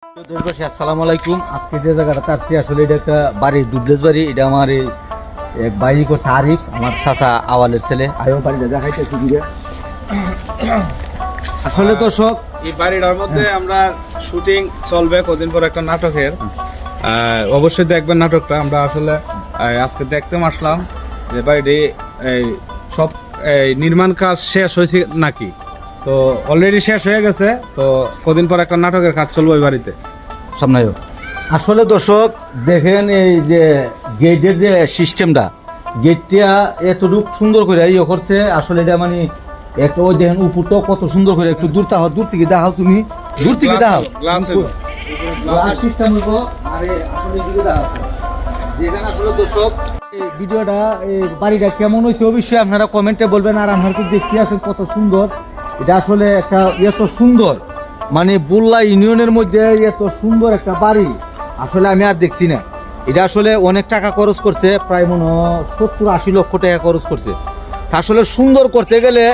আসসালামু আলাইকুম। আজকে যে জায়গাটা আসছি আসলে এটা একটা বাড়ি, ডুপ্লেক্স বাড়ি। এটা আমার এক ভাই করছে আরিফ, আমার চাচা আওয়ালের ছেলে। আয়ো বাড়িটা দেখাইতেছি দিকে। আসলে দর্শক এই বাড়িটার মধ্যে আমরা শুটিং চলবে কদিন পর একটা নাটকের, অবশ্যই দেখবেন নাটকটা। আমরা আসলে আজকে দেখতে আসলাম যে বাড়িটি সব নির্মাণ কাজ শেষ হয়েছে নাকি, তো অলরেডি শেষ হয়ে গেছে। তো কদিন পর একটা নাটকের কাজ চলবে ওই বাড়িতে সামনেও। আসলে দর্শক দেখেন এই যে গেটের যে সিস্টেমটা, গেটটা এতটুকু সুন্দর করে ইয়ে করছে। আসলে এটা মানে একটা ওই দেখেন উপরটাও কত সুন্দর করে। একটু দূর তাহাও, দূর থেকে দেখাও, তুমি দূর থেকে দেখাও। সিস্টেম হইব আর আসলে দিকে দেখাও। যেখানে আসলে দর্শক এই ভিডিওটা এই বাড়িটা কেমন হয়েছে অবশ্যই আপনারা কমেন্টে বলবেন। আর আপনারা তো দেখতে আছেন কত সুন্দর। এটা আসলে একটা এত সুন্দর, মানে বুল্লা ইউনিয়নের মধ্যে এত সুন্দর একটা বাড়ি আসলে আমি আর দেখছি না। এটা আসলে অনেক টাকা খরচ করছে, প্রায় মনে হয় 70-80 লক্ষ টাকা খরচ করছে। আসলে সুন্দর করতে গেলে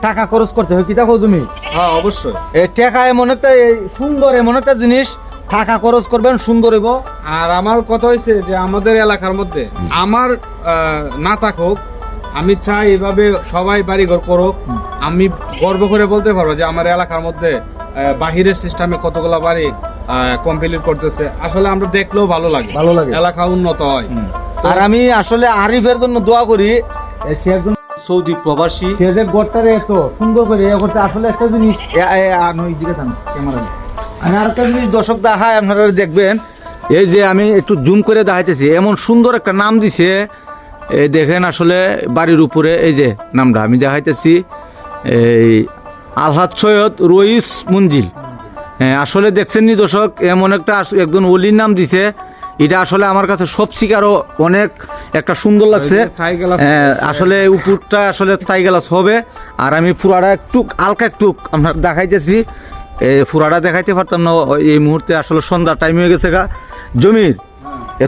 টাকা খরচ করতে হয়, কি দেখো তুমি? হ্যাঁ অবশ্যই। এই টাকা এমন একটা সুন্দর, এমন একটা জিনিস, টাকা খরচ করবেন সুন্দর হইব। আর আমার কথা হয়েছে যে আমাদের এলাকার মধ্যে আমার না থাকুক, আমি চাই এভাবে সবাই বাড়ি ঘর করুক। আমি গর্ব করে বলতে পারবো যে আমার এলাকার মধ্যে বাহিরের সিস্টেমে কতগুলো বাড়ি কমপ্লিট করতেছে। আসলে আমরা দেখলেও ভালো লাগে, এলাকা উন্নত হয়। আর আমি আসলে আরিফের জন্য দোয়া করি। সে একজন সৌদি প্রবাসী, সে যে গড়টারে এত সুন্দর করে ইয়ে করতে। আসলে একটা জিনিস ক্যামেরা, আমি আরেকটা জিনিস দর্শক দেখায়, আপনারা দেখবেন। এই যে আমি একটু জুম করে দেখাইতেছি, এমন সুন্দর একটা নাম দিছে। এই দেখেন আসলে বাড়ির উপরে এই যে নামটা আমি দেখাইতেছি, এই আলহাদ সৈয়দ রইস মঞ্জিল। হ্যাঁ আসলে দেখছেন নি দর্শক, এমন একটা একজন অলির নাম দিছে। এটা আসলে আমার কাছে সবচেয়ে আরো অনেক একটা সুন্দর লাগছে। আসলে উপরটা আসলে থাই গ্লাস হবে। আর আমি ফুরাটা একটু হালকা একটু আপনার দেখাইতেছি। ফুরাটা দেখাইতে পারতাম না এই মুহূর্তে, আসলে সন্ধ্যার টাইম হয়ে গেছে গা। জমির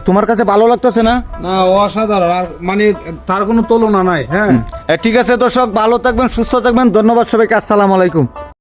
তোমার কাছে ভালো লাগতেছে না? না, অসাধারণ, আর মানে তার কোনো তুলনা নাই। হ্যাঁ ঠিক আছে দর্শক, ভালো থাকবেন, সুস্থ থাকবেন। ধন্যবাদ সবাইকে। আসসালামু আলাইকুম।